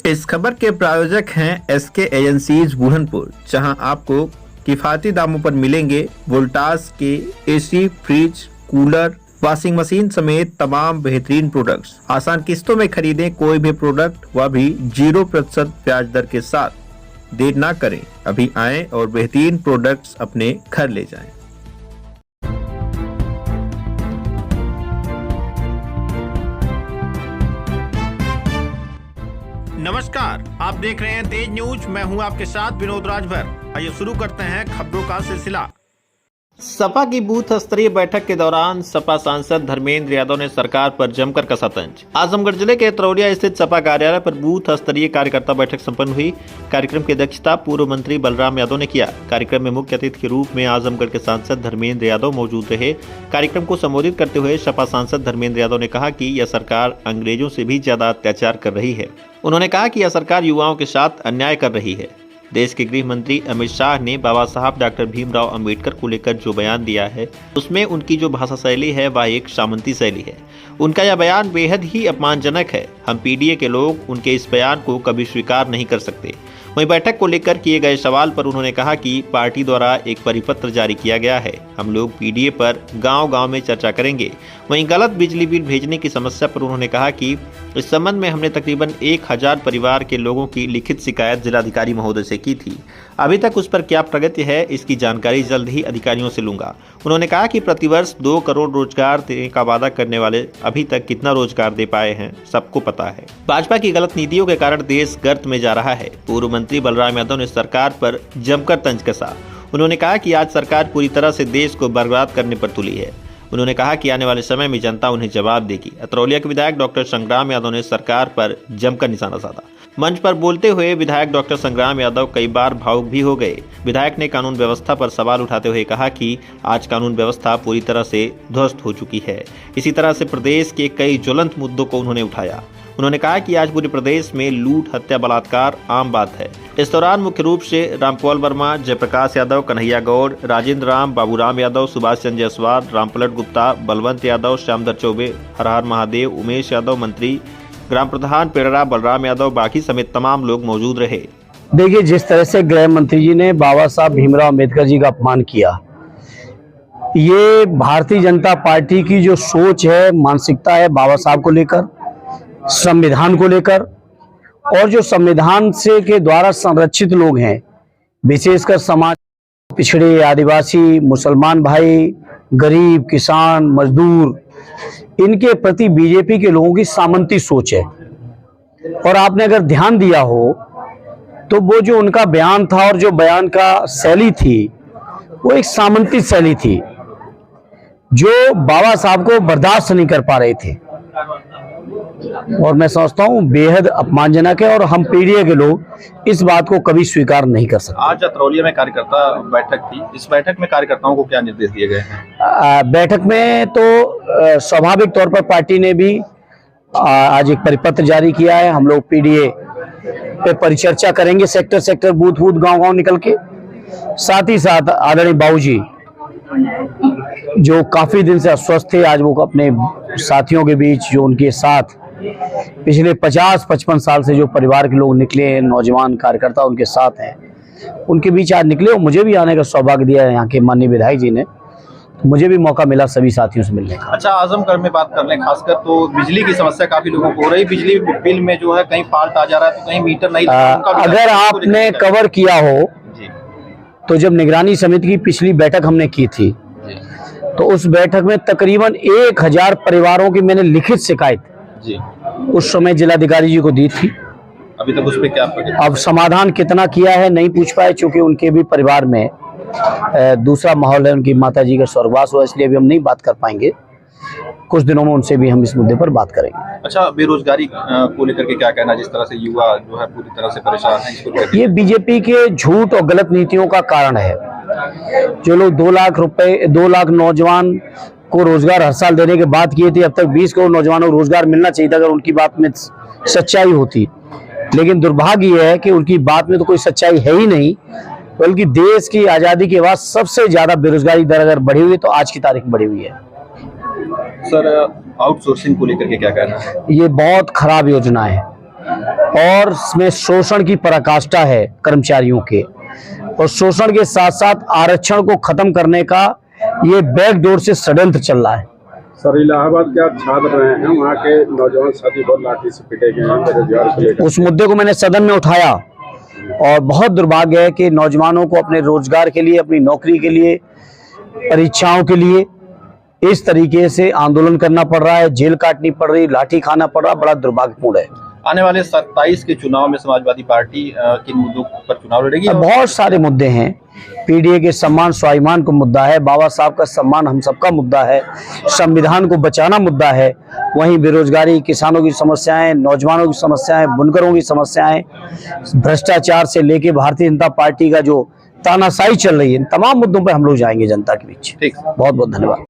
इस खबर के प्रायोजक हैं एसके एजेंसीज बुरहानपुर, जहां आपको किफायती दामों पर मिलेंगे वोल्टास के AC, fridge, cooler, washing machine समेत तमाम बेहतरीन प्रोडक्ट्स। आसान किस्तों में खरीदें कोई भी प्रोडक्ट, वह भी 0% ब्याज दर के साथ। देर ना करें, अभी आएं और बेहतरीन प्रोडक्ट्स अपने घर ले जाएं। नमस्कार, आप देख रहे हैं तेज न्यूज। मैं हूं आपके साथ विनोद राजभर। आइए शुरू करते हैं खबरों का सिलसिला। सपा की बूथ स्तरीय बैठक के दौरान सपा सांसद धर्मेंद्र यादव ने सरकार पर जमकर कसा तंज। आजमगढ़ जिले के तरौलिया स्थित सपा कार्यालय पर बूथ स्तरीय कार्यकर्ता बैठक संपन्न हुई। कार्यक्रम की अध्यक्षता पूर्व मंत्री बलराम यादव ने किया। कार्यक्रम में मुख्य अतिथि के रूप में आजमगढ़ के सांसद धर्मेंद्र यादव मौजूद रहे। कार्यक्रम को संबोधित करते हुए सपा सांसद धर्मेंद्र यादव ने कहा कि यह सरकार अंग्रेजों से भी ज्यादा अत्याचार कर रही है। उन्होंने कहा कि यह सरकार युवाओं के साथ अन्याय कर रही है। देश के गृह मंत्री अमित शाह ने बाबा साहब डॉक्टर भीमराव अंबेडकर को लेकर जो बयान दिया है, उसमें उनकी जो भाषा शैली है वह एक सामंती शैली है। उनका यह बयान बेहद ही अपमानजनक है। हम पीडीए के लोग उनके इस बयान को कभी स्वीकार नहीं कर सकते। वहीं बैठक को लेकर किए गए सवाल पर उन्होंने कहा कि पार्टी द्वारा एक परिपत्र जारी किया गया है। हम लोग पीडीए पर गांव-गांव में चर्चा करेंगे। वहीं गलत बिजली बिल भेजने की समस्या पर उन्होंने कहा कि इस संबंध में हमने तकरीबन 1000 परिवार के लोगों की लिखित शिकायत जिलाधिकारी महोदय से की थी। अभी तक उस पर क्या प्रगति है, इसकी जानकारी जल्द ही अधिकारियों से लूंगा। उन्होंने कहा कि प्रतिवर्ष 2 करोड़ रोजगार देने का वादा करने वाले अभी तक कितना रोजगार दे पाए हैं, सबको पता है। भाजपा की गलत नीतियों के कारण देश गर्त में जा रहा है। पूर्व मंत्री बलराम यादव ने सरकार पर जमकर तंज कसा। उन्होंने कहा कि आज सरकार पूरी तरह से देश को बर्बाद करने पर तुली है। उन्होंने कहा कि आने वाले समय में जनता उन्हें जवाब देगी। अतरौलिया के विधायक डॉक्टर संग्राम यादव ने सरकार पर जमकर निशाना साधा। मंच पर बोलते हुए विधायक डॉक्टर संग्राम यादव कई बार भावुक भी हो गए। विधायक ने कानून व्यवस्था पर सवाल उठाते हुए कहा कि आज कानून व्यवस्था पूरी तरह से ध्वस्त हो चुकी है। इसी तरह से प्रदेश के कई ज्वलंत मुद्दों को उन्होंने उठाया। उन्होंने कहा कि आज पूरे प्रदेश में लूट, हत्या, बलात्कार आम बात है। इस दौरान मुख्य रूप से रामकुमार वर्मा, जयप्रकाश यादव, कन्हैया गौड़, राजेंद्र राम, बाबूराम यादव, सुभाष चंद्र जायसवाल, रामपलट गुप्ता, बलवंत यादव, श्यामधर चौबे, हर हर महादेव, उमेश यादव, मंत्री ग्राम प्रधान पेड़रा, बलराम यादव, बाकी समेत तमाम लोग मौजूद रहे। देखिए, जिस तरह से गृह मंत्री जी ने बाबा साहब भीमराव अम्बेडकर जी का अपमान किया, ये भारतीय जनता पार्टी की जो सोच है, मानसिकता है बाबा साहब को लेकर, संविधान को लेकर, और जो संविधान से के द्वारा संरक्षित लोग हैं, विशेषकर समाज पिछड़े, आदिवासी, मुसलमान भाई, गरीब, किसान, मजदूर, इनके प्रति बीजेपी के लोगों की सामंती सोच है। और आपने अगर ध्यान दिया हो तो वो जो उनका बयान था और जो बयान का शैली थी, वो एक सामंती शैली थी जो बाबा साहब को बर्दाश्त नहीं कर पा रहे थे। और मैं समझता हूँ बेहद अपमानजनक है और हम पीडीए के लोग इस बात को कभी स्वीकार नहीं कर सकते। आज अतरौलिया में कार्यकर्ता बैठक थी। इस बैठक में कार्यकर्ताओं को क्या निर्देश दिए गए हैं? बैठक में तो स्वाभाविक तौर पर पार्टी ने भी आज एक परिपत्र जारी किया है। हम लोग पीडीए पे परिचर्चा करेंगे, सेक्टर सेक्टर, बूथ बूथ, गांव गांव निकल के। साथ ही साथ आदरणीय बाबूजी जो काफी दिन से अस्वस्थ थे, आज वो अपने साथियों के बीच, जो उनके साथ पिछले 50-55 साल से जो परिवार के लोग निकले, नौजवान कार्यकर्ता उनके साथ हैं, उनके बीच आज निकले। और मुझे भी आने का सौभाग्य दिया है यहाँ के माननीय विधायक जी ने, तो मुझे भी मौका मिला सभी साथियों से मिलने का। अच्छा, आजमगढ़ में बात कर लें, खासकर तो बिजली की समस्या काफी लोगों को हो रही। बिजली बिल में जो है कहीं फॉल्ट आ जा रहा है, तो कहीं मीटर नहीं। अगर आपने कवर किया हो तो जब निगरानी समिति की पिछली बैठक हमने की थी, तो उस बैठक में तकरीबन 1000 परिवारों की मैंने लिखित शिकायत उस समय जिलाधिकारी जी को दी थी। अभी तक उस पे क्या अब समाधान कितना किया है नहीं पूछ पाए, चूंकि उनके भी परिवार में दूसरा माहौल है, उनकी माता जी का स्वर्गवास हुआ, इसलिए अभी हम नहीं बात कर पाएंगे। कुछ दिनों में उनसे भी हम इस मुद्दे पर बात करेंगे। अच्छा, बेरोजगारी को लेकर के क्या कहना, जिस तरह से युवा जो है पूरी तरह से परेशान है, इसको लेकर? ये बीजेपी के झूठ और गलत नीतियों का कारण है। जो लोग 2 लाख रुपए, 2 लाख नौजवान को रोजगार हर साल देने की बात की थी, अब तक 20 करोड़ नौजवानों को रोजगार मिलना चाहिए था अगर उनकी बात में सच्चाई होती। लेकिन दुर्भाग्य यह है कि उनकी बात में तो कोई सच्चाई है ही नहीं, बल्कि देश की आजादी के बाद सबसे ज्यादा बेरोजगारी दर अगर बढ़ी हुई है तो आज की तारीख में बढ़ी हुई है। सर, आउटसोर्सिंग को लेकर के क्या कहना है? ये बहुत खराब योजना है। और इसमें शोषण की पराकाष्ठा है कर्मचारियों के, और शोषण के साथ साथ आरक्षण को खत्म करने का ये बैकडोर से षड्यंत्र चल रहा है। सर, इलाहाबाद के आप छात्र रहे हैं, वहाँ के नौजवान साथी बहुत लाठी से पिटे गए हैं बेरोजगार को लेकर। उस मुद्दे को मैंने सदन में उठाया और बहुत दुर्भाग्य है कि नौजवानों को अपने रोजगार के लिए, अपनी नौकरी के लिए, परीक्षाओं के लिए इस तरीके से आंदोलन करना पड़ रहा है, जेल काटनी पड़ रही, लाठी खाना पड़ रहा, बड़ा दुर्भाग्यपूर्ण है। आने वाले 27 के चुनाव में समाजवादी पार्टी किन मुद्दों पर चुनाव लड़ेगी? बहुत सारे मुद्दे हैं। पीडीए के सम्मान स्वाभिमान का मुद्दा है, बाबा साहब का सम्मान हम सबका मुद्दा है, संविधान को बचाना मुद्दा है, वहीं बेरोजगारी, किसानों की समस्याएं, नौजवानों की समस्याएं, बुनकरों की समस्याएं, भ्रष्टाचार से लेके भारतीय जनता पार्टी का जो तानाशाही चल रही है, इन तमाम मुद्दों पर हम लोग जाएंगे जनता के बीच। ठीक। बहुत बहुत धन्यवाद।